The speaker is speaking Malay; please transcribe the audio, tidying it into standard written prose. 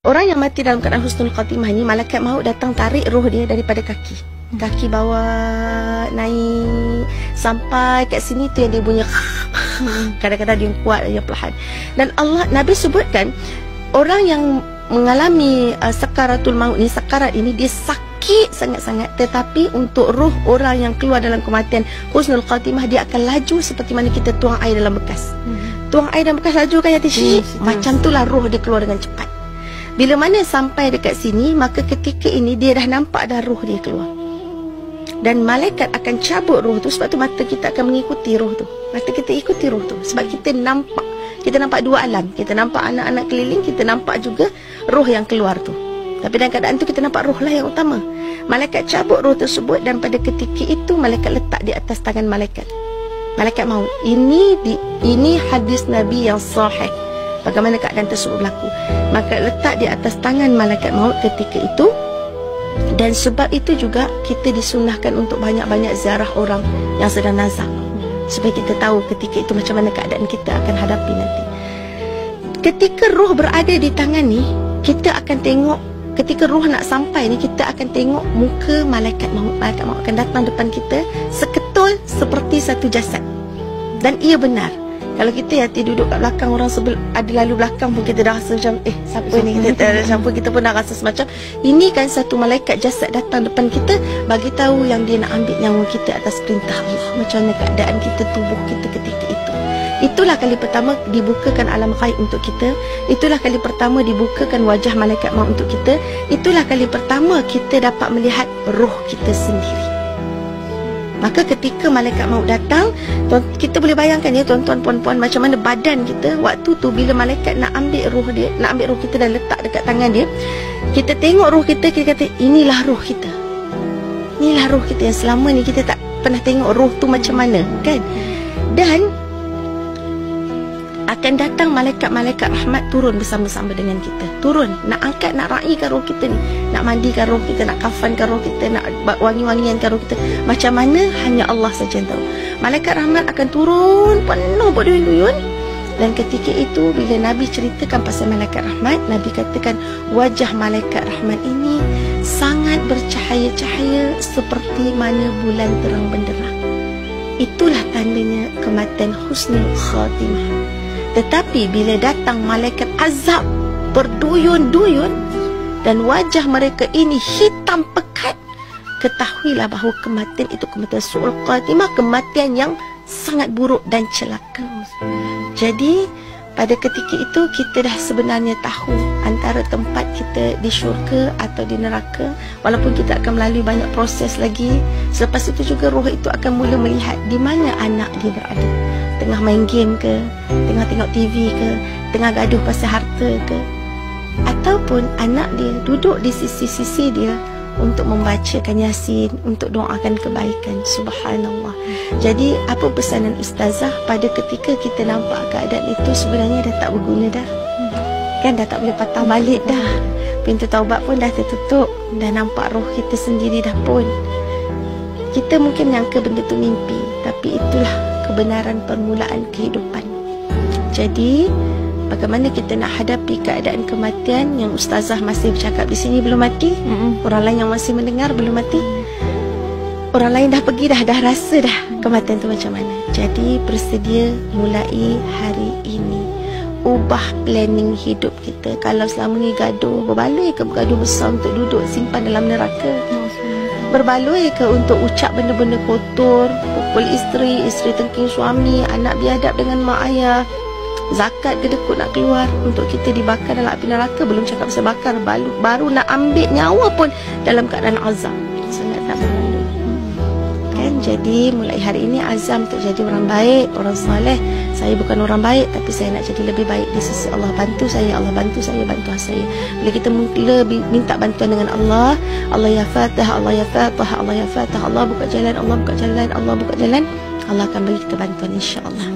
Orang yang mati dalam keadaan husnul khatimah ni, malaikat maut datang tarik roh dia daripada kaki. Kaki bawah, naik sampai kat sini tu yang dia bunyi. Kadang-kadang dia kuat, dia perlahan. Dan Nabi sebutkan, orang yang mengalami sakaratul maut ni, sakarat ini, dia sakit sangat-sangat. Tetapi untuk roh orang yang keluar dalam kematian husnul khatimah, dia akan laju seperti mana kita tuang air dalam bekas. Tuang air dalam bekas laju kan, Yati? Macam itulah roh dia keluar dengan cepat. Bila mana sampai dekat sini, maka ketika ini dia dah nampak dah roh dia keluar. Dan malaikat akan cabut roh tu. Sebab tu mata kita akan mengikuti roh tu. Mata kita ikuti roh tu. Sebab kita nampak. Kita nampak dua alam. Kita nampak anak-anak keliling. Kita nampak juga roh yang keluar tu. Tapi dalam keadaan tu kita nampak roh lah yang utama. Malaikat cabut roh tersebut. Dan pada ketika itu malaikat letak di atas tangan malaikat. Malaikat maut. Ini hadis Nabi yang sahih. Bagaimana keadaan tersebut berlaku. Maka letak di atas tangan malaikat maut ketika itu. Dan sebab itu juga kita disunahkan untuk banyak-banyak ziarah orang yang sedang nazak, supaya kita tahu ketika itu macam mana keadaan kita akan hadapi nanti. Ketika roh berada di tangan ni, kita akan tengok. Ketika roh nak sampai ni, kita akan tengok muka malaikat maut. Malaikat maut akan datang depan kita seketul seperti satu jasad. Dan ia benar. Kalau kita duduk kat belakang, orang ada lalu belakang pun kita dah rasa macam siapa ni, kita pun dah rasa semacam ini kan satu malaikat jasad datang depan kita bagi tahu yang dia nak ambil nyawa kita atas perintah Allah. Macam mana keadaan kita, tubuh kita ketika itu. Itulah kali pertama dibukakan alam ghaib untuk kita. Itulah kali pertama dibukakan wajah malaikat maut untuk kita. Itulah kali pertama kita dapat melihat roh kita sendiri. Maka ketika malaikat maut datang, kita boleh bayangkan ya tuan-tuan, puan-puan, macam mana badan kita waktu tu bila malaikat nak ambil roh dia, nak ambil roh kita dan letak dekat tangan dia. Kita tengok roh kita, kita kata inilah roh kita. Inilah roh kita yang selama ni kita tak pernah tengok roh tu macam mana, kan? Dan akan datang malaikat-malaikat rahmat turun bersama-sama dengan kita. Turun, nak angkat, nak raikan roh kita ni. Nak mandikan roh kita, nak kafankan roh kita, nak wangi-wangiankan roh kita. Macam mana, hanya Allah saja yang tahu. Malaikat rahmat akan turun penuh berduyun-duyun. Dan ketika itu, bila Nabi ceritakan pasal malaikat rahmat, Nabi katakan, wajah malaikat rahmat ini sangat bercahaya-cahaya seperti mana bulan terang benderang. Itulah tandanya kematian husnul khatimah. Tetapi bila datang malaikat azab berduyun-duyun dan wajah mereka ini hitam pekat, ketahuilah bahawa kematian itu kematian su'ul khatimah, kematian yang sangat buruk dan celaka. Jadi pada ketika itu kita dah sebenarnya tahu antara tempat kita di syurga atau di neraka. Walaupun kita akan melalui banyak proses lagi. Selepas itu juga roh itu akan mula melihat di mana anak dia berada. Tengah main game ke, tengah tengok TV ke, tengah gaduh pasal harta ke, ataupun anak dia duduk di sisi-sisi dia untuk membacakan Yasin, untuk doakan kebaikan. Subhanallah. Jadi apa pesanan ustazah pada ketika kita nampak keadaan itu sebenarnya dah tak berguna dah, kan? Dah tak boleh patah balik dah. Pintu taubat pun dah tertutup. Dah nampak roh kita sendiri dah pun. Kita mungkin nyangka benda tu mimpi, tapi itulah kebenaran permulaan kehidupan. Jadi bagaimana kita nak hadapi keadaan kematian yang ustazah masih bercakap di sini belum mati, orang lain yang masih mendengar belum mati, orang lain dah pergi dah rasa dah kematian tu macam mana. Jadi bersedia mulai hari ini, ubah planning hidup kita. Kalau selama ni gaduh, berbaloi ke bergaduh besar untuk duduk simpan dalam neraka? Berbaloi ke untuk ucap benda-benda kotor, pukul isteri, isteri tengking suami, anak biadab dengan mak ayah, zakat kedekut nak keluar untuk kita dibakar dalam api neraka? Belum cakap pasal bakar, baru nak ambil nyawa pun dalam keadaan azab. Sangat tak berlalu, kan? Jadi mulai hari ini azam untuk jadi orang baik, orang soleh. Saya bukan orang baik, tapi saya nak jadi lebih baik di sisi Allah. Bantu saya, Allah bantu saya, bantu saya. Bila kita lebih minta bantuan dengan Allah, Allah ya Fatah, Allah ya Fatah, Allah ya Fatah, Allah buka jalan, Allah buka jalan, Allah buka jalan, Allah akan beri kita bantuan, insya-Allah.